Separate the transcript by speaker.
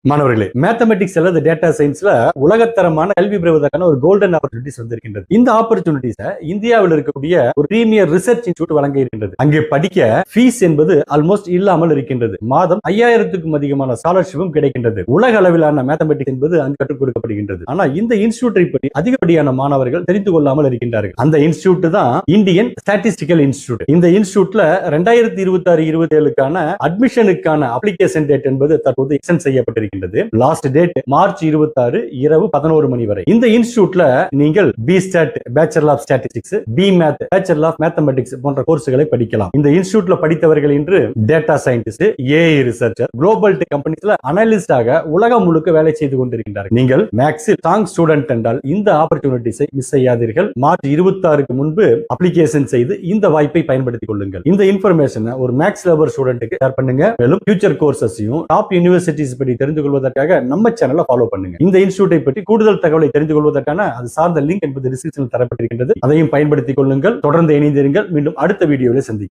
Speaker 1: மாணவர்களே, மேத்தமெட்டிக்ஸ் அல்லது டேட்டா சயின்ஸ்ல உலகத்தரமான கல்வி பெறுவதற்கான ஒரு கோல்டன் ஆப்பர்ச்சுனிட்டிஸ் வந்திருக்கின்றது. இந்த ஆப்பர்ச்சுனிட்டிஸ் இந்தியாவில் இருக்கக்கூடிய ஒரு பிரீமியர் ரிசர்ச் இன்ஸ்டிடியூட் வழங்க இருக்கின்றது. அங்கே படிக்க ஃபீஸ் என்பது ஆல்மோஸ்ட் இல்லாமல் இருக்கின்றது. மாதம் 5000க்கும் அதிகமான ஸ்காலர்ஷிப்பும் கிடைக்கின்றது. உலக அளவிலான மேத்தமெட்டிக்ஸ் என்பது அங்கு கற்றுக் கொடுக்கப்படுகின்றது. ஆனா இந்த இன்ஸ்டிடியூட்டை பற்றி அதிகப்படியான மாணவர்கள் தெரிந்து கொள்ளாமல் இருக்கின்றார்கள். அந்த இன்ஸ்டிடியூட் தான் இந்தியன் ஸ்டாட்டிஸ்டிக்கல் இன்ஸ்டிடியூட். இந்த இன்ஸ்டிடியூட்ல 2026-27க்கான அட்மிஷனுக்கான அப்ளிகேஷன் டேட் என்பது தற்போது எக்ஸ்டெண்ட் செய்யப்பட்டிருக்கிறது. லாஸ்ட் டேட் மார்ச் 26 இரவு 11 மணி வரை. இந்த இன்ஸ்டிடியூட்ல நீங்கள் B Stat bachelor of statistics, B Math bachelor of mathematics போன்ற கோர்ஸ்களை படிக்கலாம். இந்த இன்ஸ்டிடியூட்ல படித்தவர்கள் இன்று data scientist, AI researcher, global tech கம்பெனிஸ்ல அனலிஸ்டாக உலகம் முழுக்க வேலை செய்து கொண்டிருக்கின்றார்கள். நீங்கள் மேக்ஸில் ஸ்ட்ராங் ஸ்டூடெண்ட் என்றால் இந்த ஆப்பர்ச்சுனிட்டிஸை மிஸ் செய்யாதீர்கள். மார்ச் 26க்கு முன்பு அப்ளிகேஷன் செய்து இந்த வாய்ப்பை பயன்படுத்திக் கொள்ளுங்கள். இந்த இன்ஃபர்மேஷன் ஒரு மேக்ஸ் லவர் ஸ்டூடெண்ட்டுக்கு ஷேர் பண்ணுங்க. மேலும் ஃபியூச்சர் கோர்சஸையும் டாப் யூனிவர்சிட்டிஸ் பற்றி தெரிந்து கொள்வதற்காக நம்ம சேனலை ஃபாலோ பண்ணுங்க. இந்த இன்ஸ்டிடியூட்டை பற்றி கூடுதல் தகவலை தெரிந்து கொள்வதற்கான அது சார்ந்த லிங்க் என்பது டிஸ்கிரிப்ஷனில் தரப்பட்டிருக்கின்றது. அதையும் பயன்படுத்திக் கொள்ளுங்கள். தொடர்ந்து இணைந்திருங்கள். மீண்டும் அடுத்த வீடியோவில் சந்திக்கிறேன்.